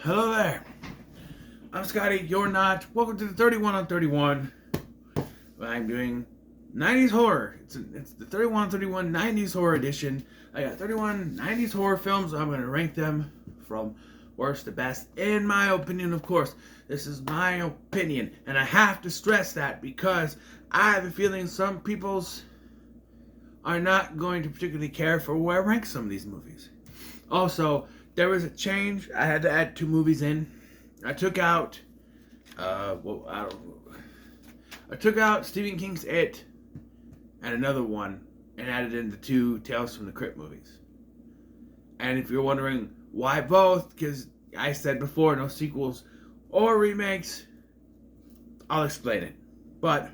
Hello there. I'm Scotty. You're not. Welcome to the 31 on 31. I'm doing 90s horror. It's the 31 on 31 90s horror edition. I got 31 90s horror films. I'm going to rank them from worst to best. In my opinion, of course. This is my opinion. And I have to stress that because I have a feeling some people's are not going to particularly care for where I rank some of these movies. Also, there was a change. I had to add 2 movies in. I took out, I took out Stephen King's It and another one and added in the 2 Tales from the Crypt movies. And if you're wondering why both, because I said before, no sequels or remakes, I'll explain it. But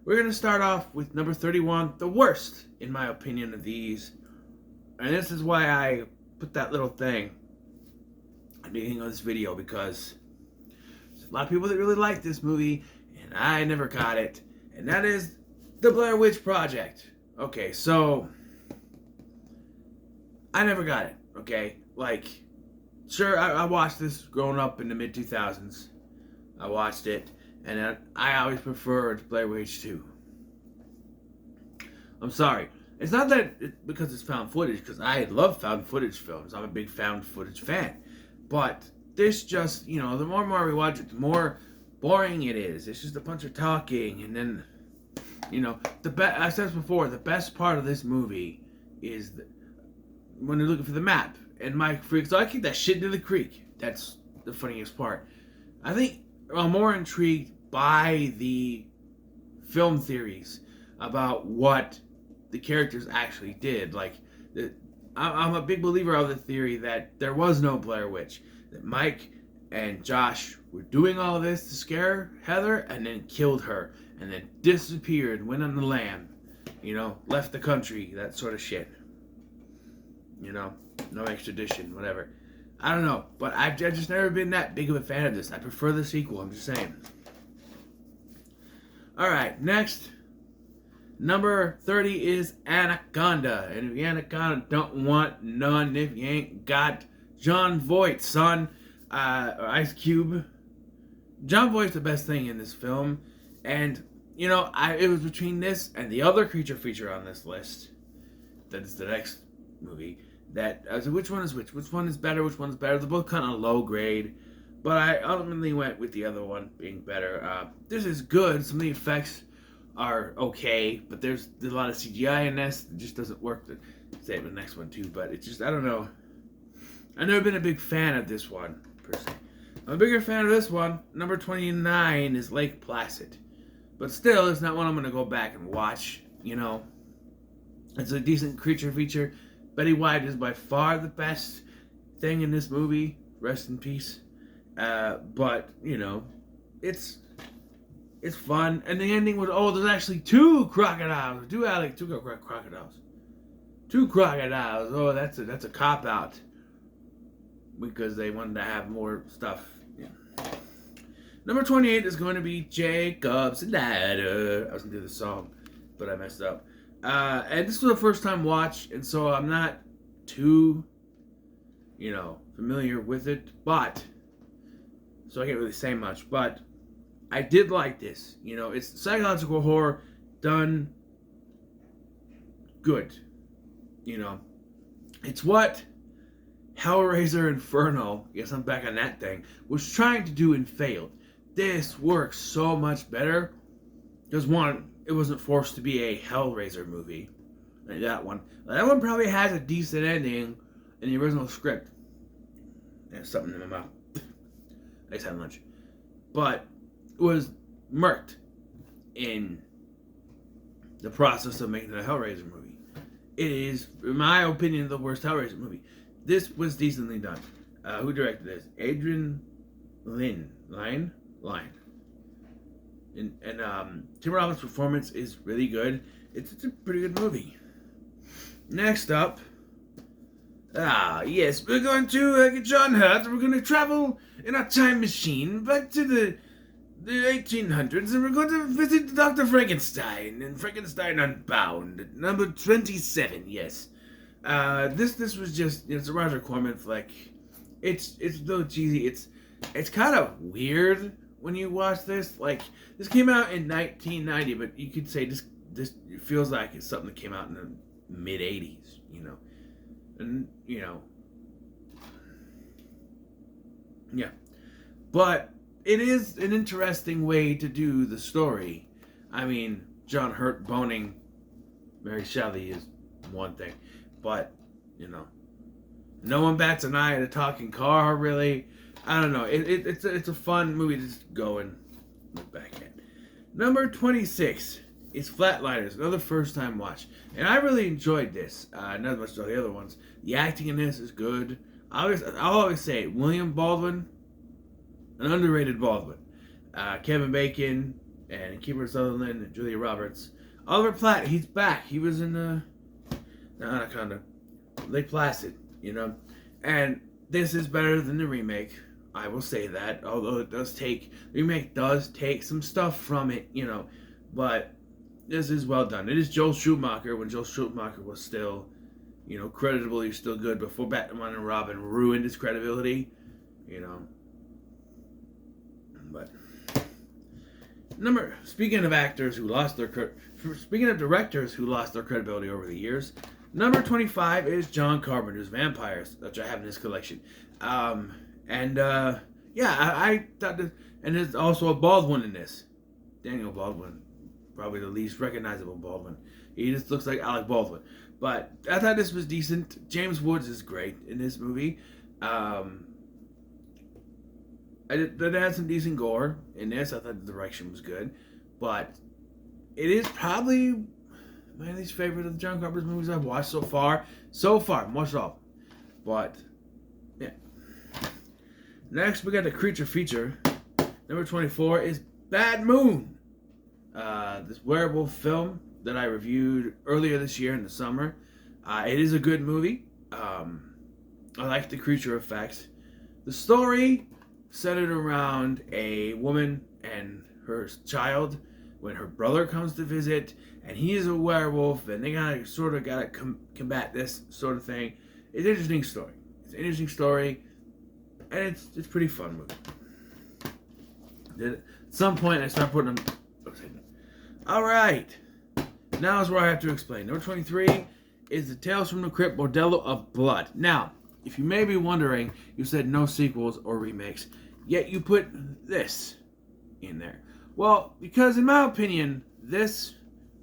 we're going to start off with number 31, the worst, in my opinion, of these. And this is why I put that little thing at the beginning of this video, because there's a lot of people that really like this movie, and I never got it. And that is The Blair Witch Project. Okay, so I never got it, okay? Like, sure, I watched this growing up in the mid-2000s. I watched it, and I always preferred Blair Witch 2. I'm sorry. It's not that because it's found footage, because I love found footage films. I'm a big found footage fan. But this just, the more and more we watch it, the more boring it is. It's just a bunch of talking, and then, I said this before, the best part of this movie is when they're looking for the map. And Mike freaks, so I kicked that shit into the creek. That's the funniest part. I think I'm more intrigued by the film theories about what the characters actually did. Like, I'm a big believer of the theory that there was no Blair Witch. That Mike and Josh were doing all this to scare Heather and then killed her. And then disappeared, went on the lam. Left the country, that sort of shit. No extradition, whatever. I don't know, but I've just never been that big of a fan of this. I prefer the sequel, I'm just saying. Alright, next. Number 30 is Anaconda. And if you Anaconda don't want none, if you ain't got Jon Voight, son, or Ice Cube. Jon Voight's the best thing in this film. And, it was between this and the other creature feature on this list. That is the next movie. That I was like, which one is which? Which one is better? Which one's better? They're both kind of low grade. But I ultimately went with the other one being better. This is good. Some of the effects are okay, but there's a lot of CGI in this. It just doesn't work. The same with the next one too, but it's just, I don't know. I've never been a big fan of this one, per se. I'm a bigger fan of this one. Number 29 is Lake Placid. But still, it's not one I'm going to go back and watch, It's a decent creature feature. Betty White is by far the best thing in this movie. Rest in peace. But, it's fun. And the ending was, there's actually 2 crocodiles. 2 crocodiles. 2 crocodiles. Oh, that's a cop-out. Because they wanted to have more stuff. Yeah. Number 28 is going to be Jacob's Ladder. I was going to do the song, but I messed up. And this was a first time watch, and so I'm not too, familiar with it, so I can't really say much, but I did like this. It's psychological horror done good. It's what Hellraiser Inferno, yes, I'm back on that thing, was trying to do and failed. This works so much better, because one, it wasn't forced to be a Hellraiser movie, like that one. That one probably has a decent ending in the original script. There's something in my mouth. I just had lunch. But it was murked in the process of making a Hellraiser movie. It is, in my opinion, the worst Hellraiser movie. This was decently done. Who directed this? Adrian Lyne. And Tim Robbins' performance is really good. It's a pretty good movie. Next up, yes, we're going to get John Hurt. We're going to travel in a time machine back to the 1800s, and we're going to visit Dr. Frankenstein and Frankenstein Unbound, number 27. Yes, this was just, it's a Roger Corman flick. it's a little cheesy. It's kind of weird when you watch this. Like, this came out in 1990, but you could say this feels like it's something that came out in the mid 80s, and yeah. But it is an interesting way to do the story. I mean, John Hurt boning Mary Shelley is one thing, but no one bats an eye at a talking car. Really, I don't know. It's a fun movie to just go and look back at. Number 26 is Flatliners, another first time watch, and I really enjoyed this. Not as much as all the other ones. The acting in this is good. I'll always say it. William Baldwin, an underrated Baldwin. Kevin Bacon and Kiefer Sutherland and Julia Roberts. Oliver Platt, he's back. He was in the Anaconda, Lake Placid, and this is better than the remake. I will say that, although the remake does take some stuff from it, but this is well done. It is Joel Schumacher when Joel Schumacher was still, creditably He was still good before Batman and Robin ruined his credibility, But speaking of directors who lost their credibility over the years, number 25 is John Carpenter's Vampires, which I have in this collection. I thought this, and there's also a Baldwin in this. Daniel Baldwin, probably the least recognizable Baldwin. He just looks like Alec Baldwin. But I thought this was decent. James Woods is great in this movie. It had some decent gore in this. I thought the direction was good. But it is probably my least favorite of the John Carpenter's movies I've watched so far. Watched all. But, yeah. Next, we got the creature feature. Number 24 is Bad Moon. This werewolf film that I reviewed earlier this year in the summer. It is a good movie. I like the creature effects. The story centered around a woman and her child when her brother comes to visit, and he is a werewolf, and they gotta combat this sort of thing. It's an interesting story. And it's pretty fun movie. At some point, I start putting them. All right, now is where I have to explain. Number 23 is the Tales from the Crypt Bordello of Blood. Now, if you may be wondering, you said no sequels or remakes, yet you put this in there. Well, because in my opinion, this,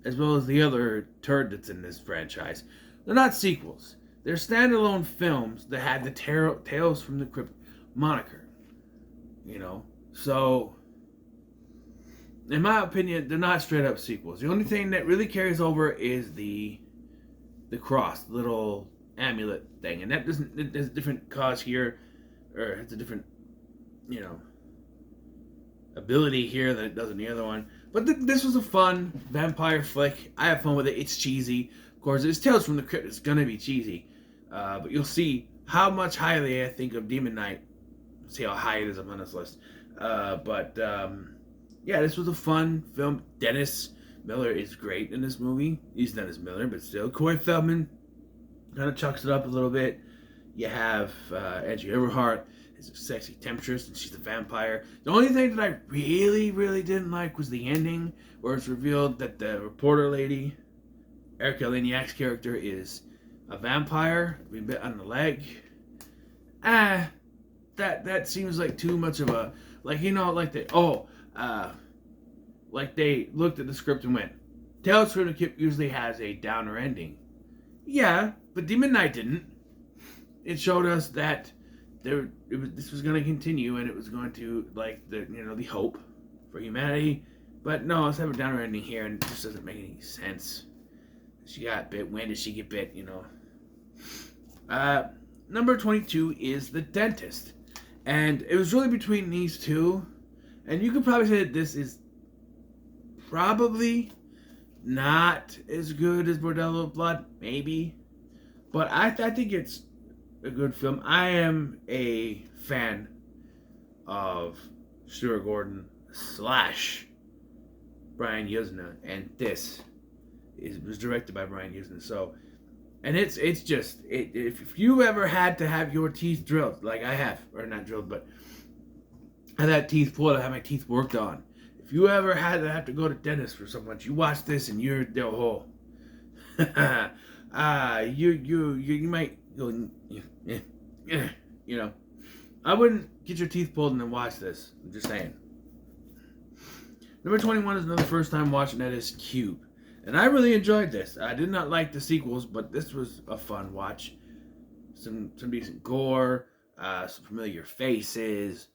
as well as the other turd that's in this franchise, they're not sequels. They're standalone films that had the Tales from the Crypt moniker. So, in my opinion, they're not straight up sequels. The only thing that really carries over is the cross, the little amulet thing, and that doesn't. There's a different cause here, or it's a different, ability here than it does in the other one. But this was a fun vampire flick. I have fun with it. It's cheesy, of course. It's Tales from the Crypt. It's gonna be cheesy, but you'll see how much highly I think of Demon Knight. See how high it is on this list. Yeah, this was a fun film. Dennis Miller is great in this movie. He's Dennis Miller, but still. Corey Feldman kind of chucks it up a little bit. You have Angie Everhart is a sexy temptress, and she's a vampire. The only thing that I really, really didn't like was the ending, where it's revealed that the reporter lady, Erica Laniak's character, is a vampire, being bit on the leg. That seems like too much of a, like they looked at the script and went, Tales from the Crypt usually has a downer ending. Yeah, but Demon Knight didn't. It showed us that this was going to continue, and it was going to, the hope for humanity. But no, let's have a downer ending here, and it just doesn't make any sense. She got bit. When did she get bit? Number 22 is The Dentist. And it was really between these two. And you could probably say that this is probably not as good as Bordello of Blood. Maybe. But I think it's a good film. I am a fan of Stuart Gordon / Brian Yuzna. And this was directed by Brian Yuzna. So, And it's just if you ever had to have your teeth drilled, like I have, or not drilled, but I've had teeth pulled, I had my teeth worked on. If you ever had to have to go to dentist for so much, you watch this and you're the whole. You might go, you know. I wouldn't get your teeth pulled and then watch this. I'm just saying. Number 21 is another first time watching, that is Cube. And I really enjoyed this. I did not like the sequels, but this was a fun watch. Some decent gore, some familiar faces.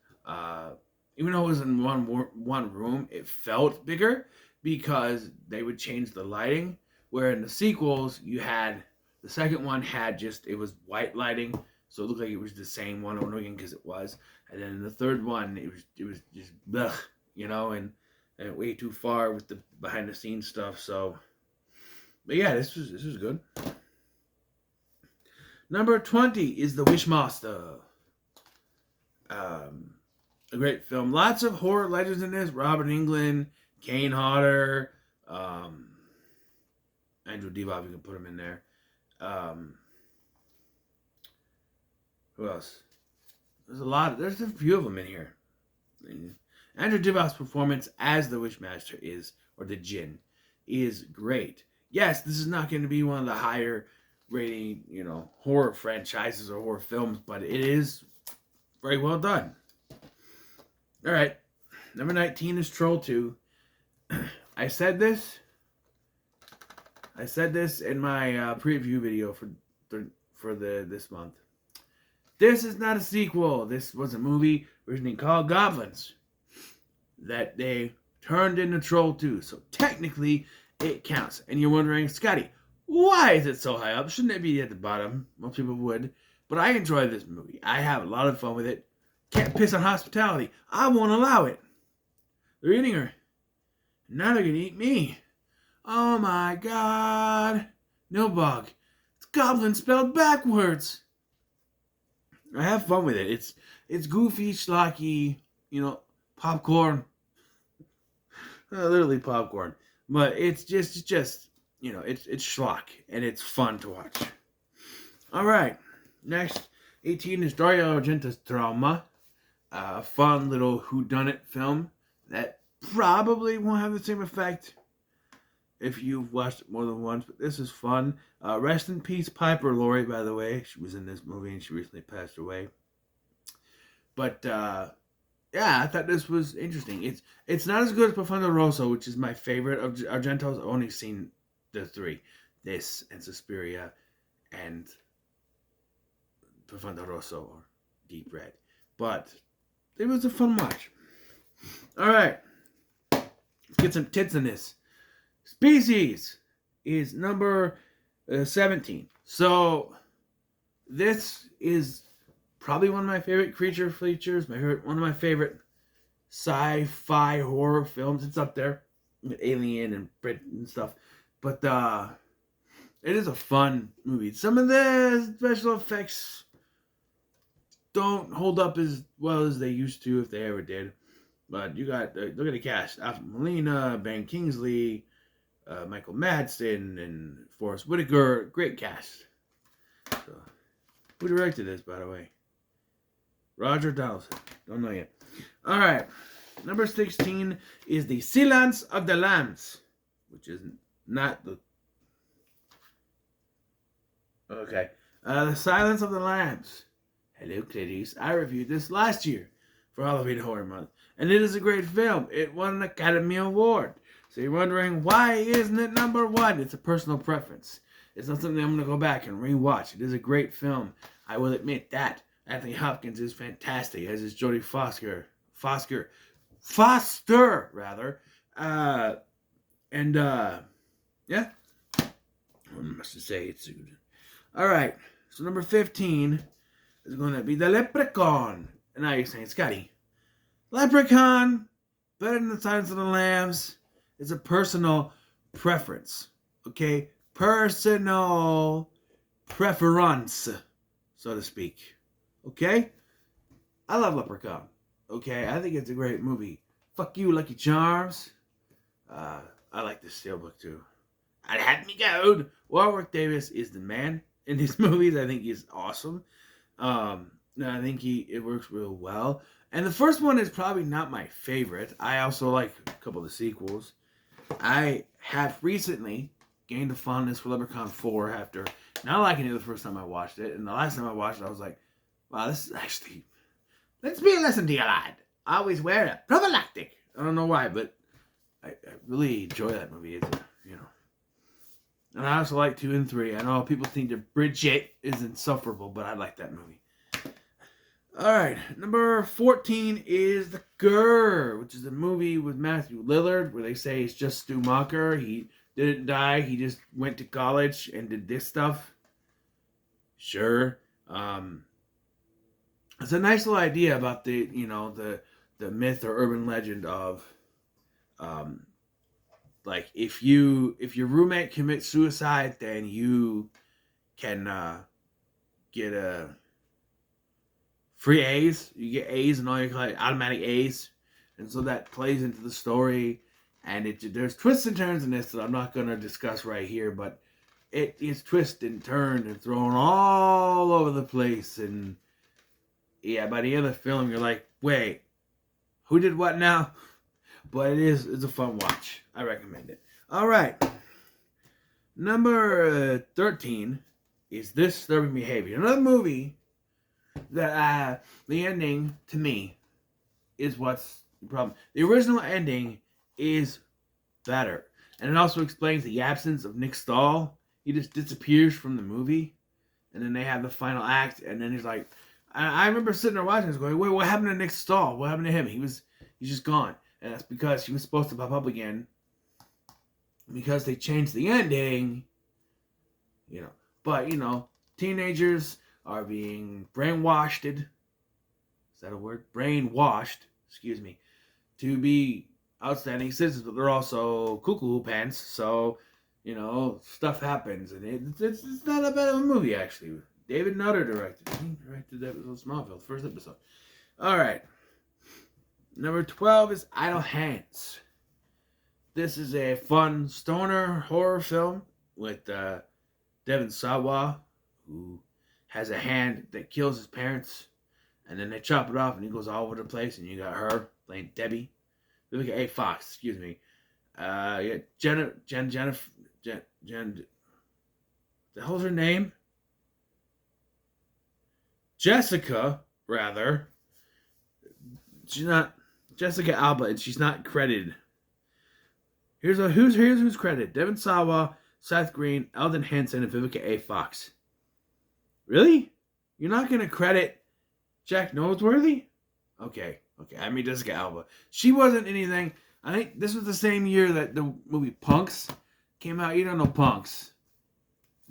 Even though it was in one room, it felt bigger because they would change the lighting. Where in the sequels, you had the second one had just, it was white lighting, so it looked like it was the same one over again because it was. And then in the third one, it was just blech, and way too far with the behind the scenes stuff. So, but yeah, this was good. Number 20 is The Wishmaster. A great film. Lots of horror legends in this. Robert Englund, Kane Hodder, Andrew Divock, you can put him in there. Who else? There's a few of them in here. Andrew Divock's performance as the Wishmaster or the Djinn, is great. Yes, this is not going to be one of the higher rating, horror franchises or horror films, but it is very well done. All right, number 19 is Troll 2. I said this in my preview video for this month. This is not a sequel. This was a movie originally called Goblins that they turned into Troll 2. So technically, it counts. And you're wondering, Scotty, why is it so high up? Shouldn't it be at the bottom? Most people would. But I enjoy this movie. I have a lot of fun with it. Can't piss on hospitality. I won't allow it. They're eating her. Now they're going to eat me. Oh my God. Nilbog. It's Goblin spelled backwards. I have fun with it. It's goofy, schlocky, popcorn. Literally popcorn. But it's just it's schlock. And it's fun to watch. Alright. Next, 18 is Dario Argento's Trauma. A fun little whodunit film that probably won't have the same effect if you've watched it more than once, but this is fun. Rest in peace, Piper Laurie, by the way. She was in this movie and she recently passed away. But, yeah, I thought this was interesting. It's not as good as Profondo Rosso, which is my favorite of Argento's. I've only seen the three. This and Suspiria and Profondo Rosso or Deep Red. But it was a fun watch. Alright. Let's get some tits in this. Species is number 17. So this is probably one of my favorite creature features. One of my favorite sci-fi horror films. It's up there with Alien and Brit and stuff. But it is a fun movie. Some of the special effects don't hold up as well as they used to, if they ever did. But you got, look at the cast. Alfred Molina, Ben Kingsley, Michael Madsen, and Forrest Whitaker. Great cast. So, who directed this, by the way? Roger Donaldson. Don't know yet. Alright. Number 16 is The Silence of the Lambs. Which is not the... Okay. The Silence of the Lambs. Hello, Clarice. I reviewed this last year for Halloween Horror Month. And it is a great film. It won an Academy Award. So you're wondering, why isn't it number one? It's a personal preference. It's not something I'm going to go back and rewatch. It is a great film. I will admit that. Anthony Hopkins is fantastic, as is Jodie Foster, rather. Yeah. I must say it's good. Alright, so number 15 is going to be The Leprechaun. And now you're saying, Scotty, Leprechaun, better than The Silence of the Lambs. It's a personal preference. Okay? Personal preference, so to speak. Okay? I love Leprechaun. Okay? I think it's a great movie. Fuck you, Lucky Charms. I like this steelbook too. I had me go. Warwick Davis is the man in these movies. I think he's awesome. I think it works real well. And the first one is probably not my favorite. I also like a couple of the sequels. I have recently gained a fondness for Leprechaun 4 after not liking it the first time I watched it. And the last time I watched it, I was like, wow, this is actually... Let's be a lesson to your lad. Always wear a prophylactic. I don't know why, but I really enjoy that movie. It's, And I also like 2 and 3. I know people think that Bridget is insufferable, but I like that movie. Alright, number 14 is The Grr, which is a movie with Matthew Lillard where they say it's just Stu Macher. He didn't die, he just went to college and did this stuff. Sure. It's a nice little idea about the myth or urban legend of like if your roommate commits suicide, then you can get a free A's. You get A's and all your automatic A's, and so that plays into the story. And there's twists and turns in this that I'm not going to discuss right here, but it is twisted and turned and thrown all over the place. And yeah, by the end of the film, you're like, wait, who did what now? But it's a fun watch. I recommend it. All right. Number 13 is This Disturbing Behavior. Another movie that the ending, to me, is what's the problem. The original ending is better. And it also explains the absence of Nick Stahl. He just disappears from the movie. And then they have the final act. And then he's like... I remember sitting there watching this going, wait, what happened to Nick Stahl? What happened to him? He's just gone. And that's because he was supposed to pop up again. Because they changed the ending. But, teenagers are being brainwashed. Is that a word? Brainwashed, excuse me. To be outstanding citizens, but they're also cuckoo pants. So, stuff happens. And it's not that bad of a movie, actually. David Nutter directed. He directed that episode of Smallville, first episode. All right. Number 12 is Idle Hands. This is a fun stoner horror film with Devon Sawa, who has a hand that kills his parents, and then they chop it off, and he goes all over the place, and you got her playing Debbie. Vivica A. Fox, excuse me. Jennifer. The hell's her name? Jessica, rather. She's not Jessica Alba, and she's not credited. Here's who's credited: Devon Sawa, Seth Green, Eldon Henson, and Vivica A. Fox. Really? You're not gonna credit Jack Noseworthy? Okay. I mean Jessica Alba. She wasn't anything. I think this was the same year that the movie Punks came out. You don't know Punks.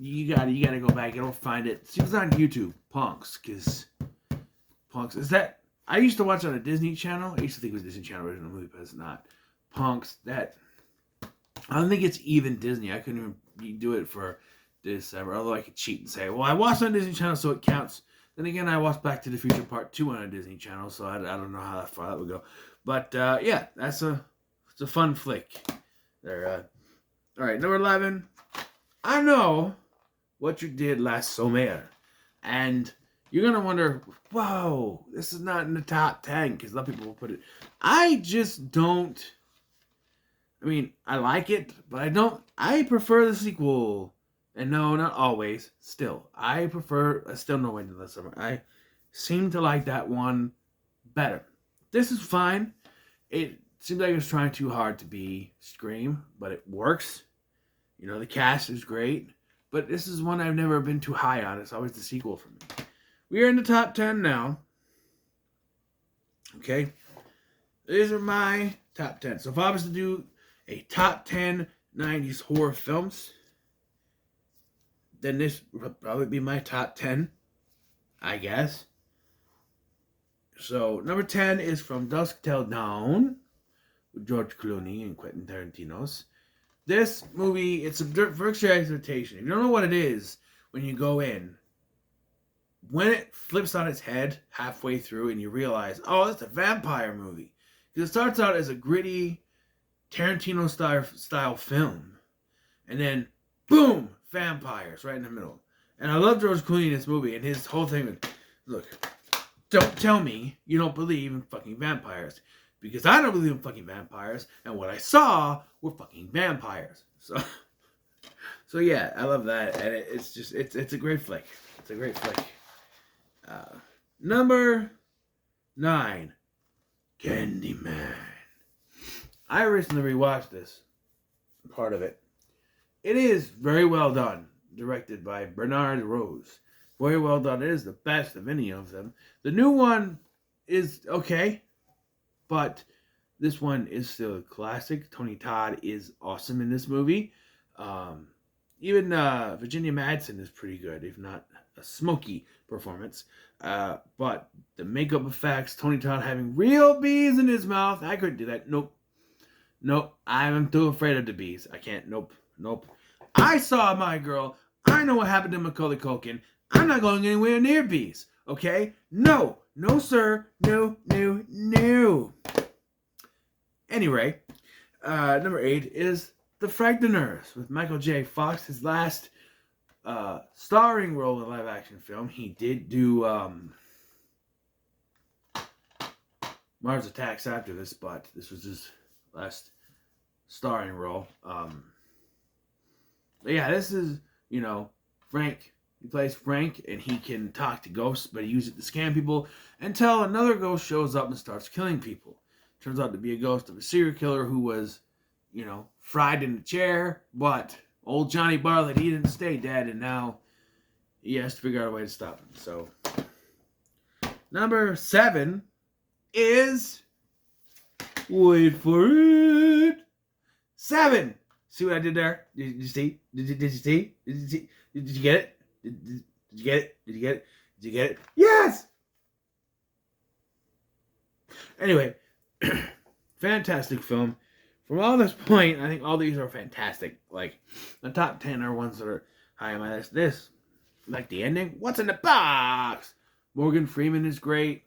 You gotta go back. You don't find it. She was on YouTube. Punks is that? I used to watch on a Disney Channel. I used to think it was a Disney Channel original movie, but it's not. Punks. That I don't think it's even Disney. I couldn't even do it for December. Although I could cheat and say, well, I watched on Disney Channel, so it counts. Then again, I watched Back to the Future Part 2 on a Disney Channel, so I don't know how far that would go. But yeah, it's a fun flick. There. All right, number 11. I know what you did last summer, and you're gonna wonder, whoa, this is not in the top 10 because a lot of people will put it. I just don't. I mean, I like it, but I don't. I prefer the sequel. And no, not always. Still, I prefer Still No End to the Summer. I seem to like that one better. This is fine. It seems like it was trying too hard to be Scream, but it works. The cast is great. But this is one I've never been too high on. It's always the sequel for me. We are in the top 10 now. Okay. These are my top 10. So if I was to do a top 10 90s horror films, then this would probably be my top 10, I guess. So, number 10 is From Dusk Till Dawn, with George Clooney and Quentin Tarantino's. This movie, it's a virtual expectation. If you don't know what it is when you go in, when it flips on its head halfway through and you realize, oh, it's a vampire movie. Because it starts out as a gritty Tarantino style film. and then boom, vampires right in the middle. And I love George Clooney in this movie, and his whole thing was, look, don't tell me you don't believe in fucking vampires, because I don't believe in fucking vampires, and what I saw were fucking vampires. So yeah, I love that, and it's a great flick. It's a great flick. Number 9, Candyman. I recently rewatched this part of it. It is very well done, directed by Bernard Rose. Very well done. It is the best of any of them. The new one is okay, but this one is still a classic. Tony Todd is awesome in this movie. Even Virginia Madsen is pretty good, if not a smoky performance. But the makeup effects, Tony Todd having real bees in his mouth, I couldn't do that. Nope. I'm too afraid of the bees. I can't. Nope. I saw My Girl. I know what happened to Macaulay Culkin. I'm not going anywhere near bees. Okay? No, sir. No. Anyway, number 8 is The Frighteners with Michael J. Fox, his last starring role in a live-action film. He did do Mars Attacks after this, but this was his last starring role. But yeah, this is, Frank. He plays Frank, and he can talk to ghosts, but he uses it to scam people until another ghost shows up and starts killing people. Turns out to be a ghost of a serial killer who was, fried in a chair, but old Johnny Bartlett, he didn't stay dead, and now he has to figure out a way to stop him. So, number 7 is, wait for it, 7. See what I did there? Did you see? Did you see? Did you get it? Did you get it? Did you get it? Did you get it? Yes! Anyway, fantastic film. From all this point, I think all these are fantastic. Like, the top 10 are ones that are high on my list. This, like the ending, what's in the box? Morgan Freeman is great.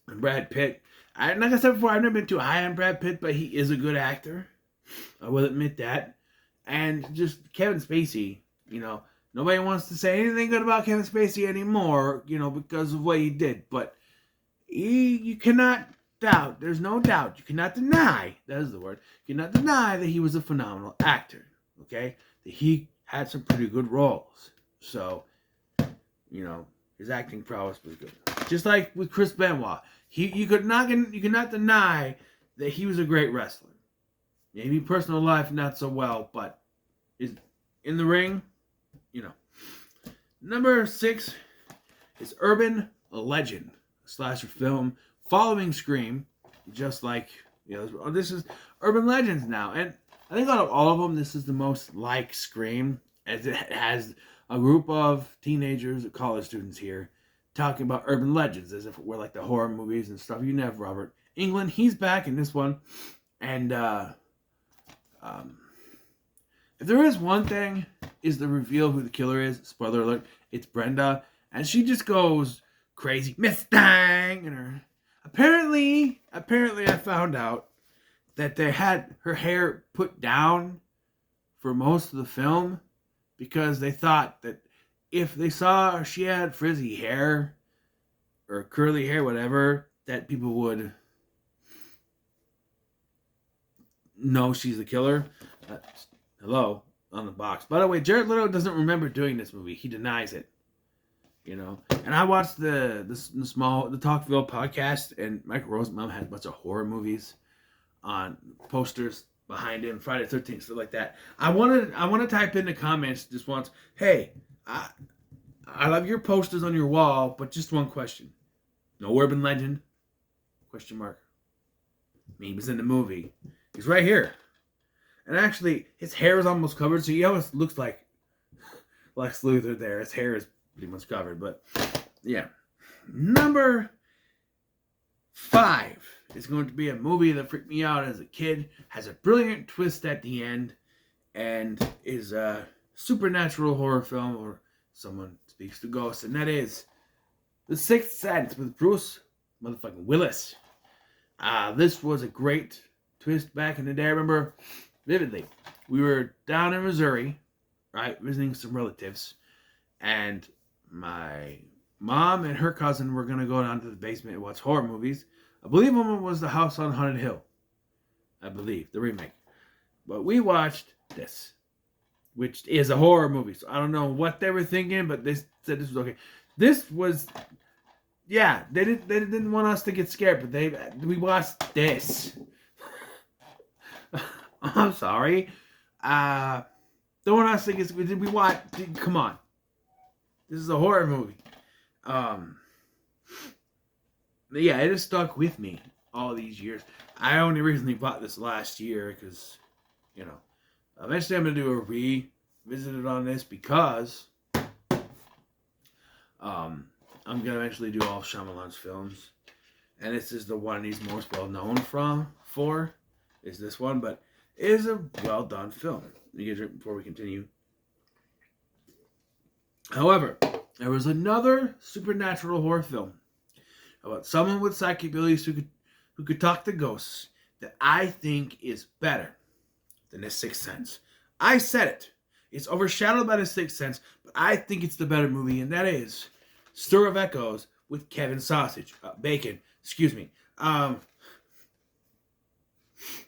And Brad Pitt. Like I said before, I've never been too high on Brad Pitt, but he is a good actor. I will admit that. And just Kevin Spacey, nobody wants to say anything good about Kevin Spacey anymore, because of what he did. But you cannot doubt, there's no doubt, you cannot deny, that is the word, you cannot deny that he was a phenomenal actor, okay? That he had some pretty good roles. So, his acting prowess was good. Just like with Chris Benoit, you cannot deny that he was a great wrestler. Maybe personal life not so well, but is in the ring, Number 6 is Urban Legend, a slasher film following Scream, just like, this is Urban Legends now. And I think out of all of them, this is the most like Scream, as it has a group of teenagers, college students here, talking about urban legends, as if it were like the horror movies and stuff. You know, Robert Englund, he's back in this one. And, if there is one thing, is the reveal who the killer is. Spoiler alert, it's Brenda. And she just goes crazy. Mustang! And her... Apparently, I found out that they had her hair put down for most of the film because they thought that if they saw she had frizzy hair or curly hair, whatever, that people would know she's the killer. Hello, on the box. By the way, Jared Leto doesn't remember doing this movie. He denies it. And I watched the Talkville podcast, and Michael Rosenbaum had a bunch of horror movies on posters behind him, Friday the 13th, stuff like that. I want to type in the comments just once, hey, I love your posters on your wall, but just one question. No urban legend? Question mark. He was in the movie. He's right here. And actually, his hair is almost covered, so he almost looks like Lex Luthor there. His hair is pretty much covered, but yeah. Number 5 is going to be a movie that freaked me out as a kid, has a brilliant twist at the end, and is a supernatural horror film or someone speaks to ghosts, and that is The Sixth Sense with Bruce motherfucking Willis. This was a great twist back in the day. I remember vividly. we were down in Missouri, right, visiting some relatives, and my mom and her cousin were gonna go down to the basement and watch horror movies. I believe one of them was The House on Haunted Hill. I believe the remake, but we watched this, which is a horror movie. So I don't know what they were thinking, but they said this was okay. This was, yeah, they didn't want us to get scared, but we watched this. I'm sorry. Don't want us to get scared. We watch. Come on, this is a horror movie. Yeah, it has stuck with me all these years. I only recently bought this last year because, you know, eventually I'm going to do a revisit on this because I'm going to eventually do all Shyamalan's films. And this is the one he's most well known for, is this one. But it is a well done film. Before we continue. However, there was another supernatural horror film about someone with psychic abilities who could talk to ghosts that I think is better than The Sixth Sense. I said it. It's overshadowed by The Sixth Sense, but I think it's the better movie, and that is Stir of Echoes with Kevin Bacon. Excuse me.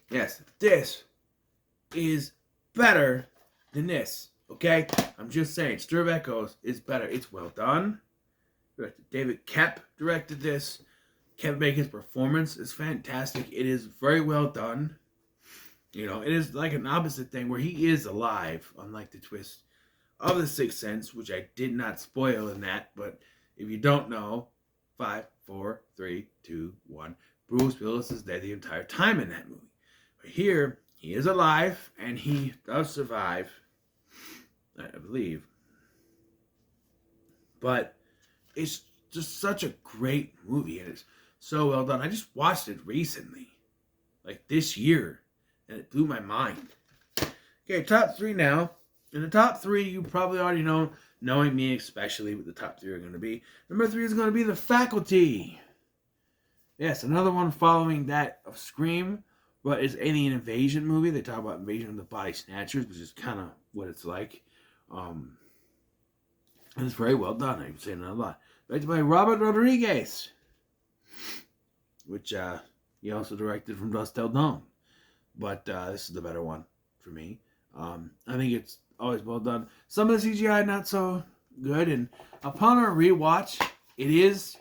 Yes, this is better than this. Okay? I'm just saying, Stir of Echoes is better. It's well done. David Koepp directed this. Kevin Bacon's performance is fantastic. It is very well done. You know, it is like an opposite thing where he is alive, unlike the twist of The Sixth Sense, which I did not spoil in that. But if you don't know, 5, 4, 3, 2, 1, Bruce Willis is dead the entire time in that movie. But here, he is alive, and he does survive, I believe. But it's just such a great movie, and it's so well done. I just watched it recently, like this year, and it blew my mind. Okay, top 3 now. In the top 3, you probably already know, knowing me especially, what the top 3 are going to be. Number 3 is going to be The Faculty. Yes, another one following that of Scream, but it's Alien Invasion movie. They talk about Invasion of the Body Snatchers, which is kind of what it's like. And it's very well done. I can say that a lot. Directed by Robert Rodriguez, which he also directed From Dusk Till Dawn. But this is the better one for me. I think it's always well done. Some of the CGI not so good, and upon a rewatch, it is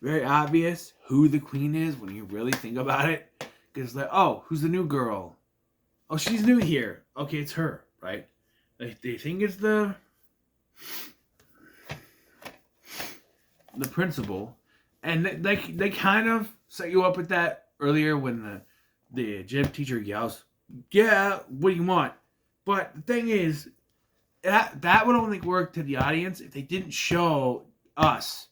very obvious who the queen is when you really think about it. Because it's like, oh, who's the new girl? Oh, she's new here. Okay, it's her, right? Like, they think it's the principal, and they kind of set you up with that earlier when the gym teacher yells, "Yeah, what do you want?" But the thing is, that would only work to the audience if they didn't show us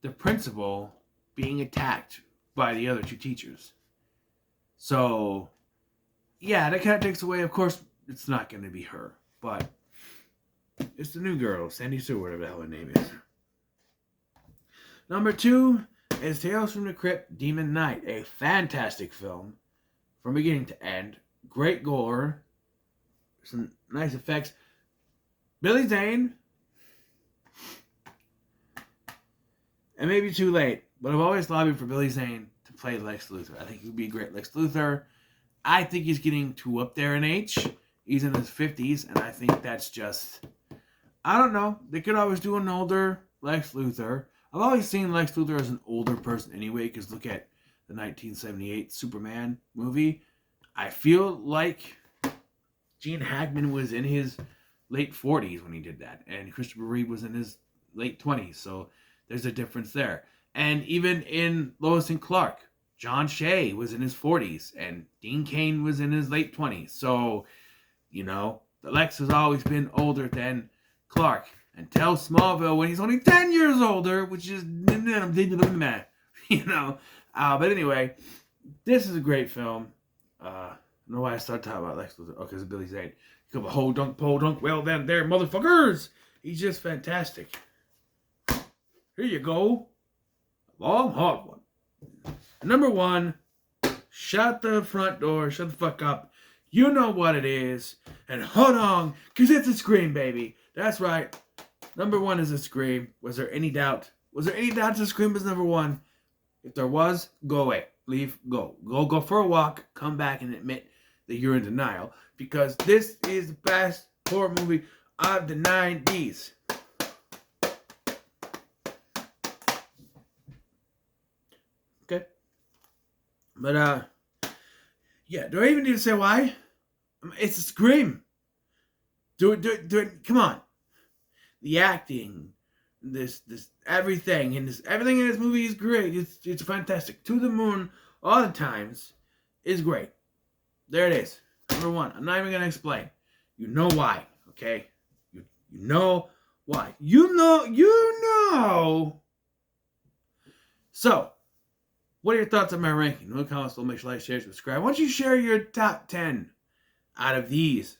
the principal being attacked by the other 2 teachers. So, yeah, that kind of takes away. Of course, it's not going to be her, but it's the new girl, Sandy Sue, whatever the hell her name is. Number 2 is Tales from the Crypt, Demon Knight, a fantastic film from beginning to end. Great gore, some nice effects. Billy Zane, it may be too late, but I've always lobbied for Billy Zane to play Lex Luthor. I think he would be a great Lex Luthor. I think he's getting too up there in age. He's in his 50s, and I think that's just, I don't know. They could always do an older Lex Luthor. I've always seen Lex Luthor as an older person anyway, because look at the 1978 Superman movie. I feel like Gene Hackman was in his late 40s when he did that, and Christopher Reeve was in his late 20s, so there's a difference there. And even in Lois and Clark, John Shea was in his 40s, and Dean Cain was in his late 20s. So, you know, the Lex has always been older than Clark. Until Smallville, when he's only 10 years older, which is, you know. But anyway, this is a great film. I don't know why I started talking about Lex Luthor. Oh, because of Billy Zane. You go, ho, dunk, pole, dunk, well, then, there, motherfuckers. He's just fantastic. Here you go. Long, hard one. Number 1, shut the front door, shut the fuck up. You know what it is. And hold on, because it's a Scream, baby. That's right. Number 1 is a Scream. Was there any doubt? Was there any doubt that Scream was number 1? If there was, go away. Leave, go. Go for a walk. Come back and admit that you're in denial. Because this is the best horror movie of the 90s. Okay. But, yeah, do I even need to say why? It's a Scream. Do it. Come on. The acting, this everything, and everything in this movie is great. It's fantastic. To the moon all the times is great. There it is. Number 1. I'm not even gonna explain. You know why, okay? You know why. You know. So, what are your thoughts on my ranking? No comments below. Make sure you like, share, subscribe. Why don't you share your top 10 out of these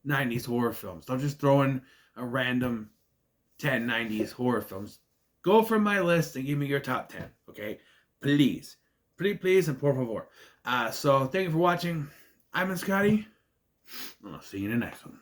90s horror films? Don't just throw in a random 10 90s horror films. Go from my list and give me your top 10, okay? Please. Pretty please and por favor. So, thank you for watching. I've been Scotty. I'll see you in the next one.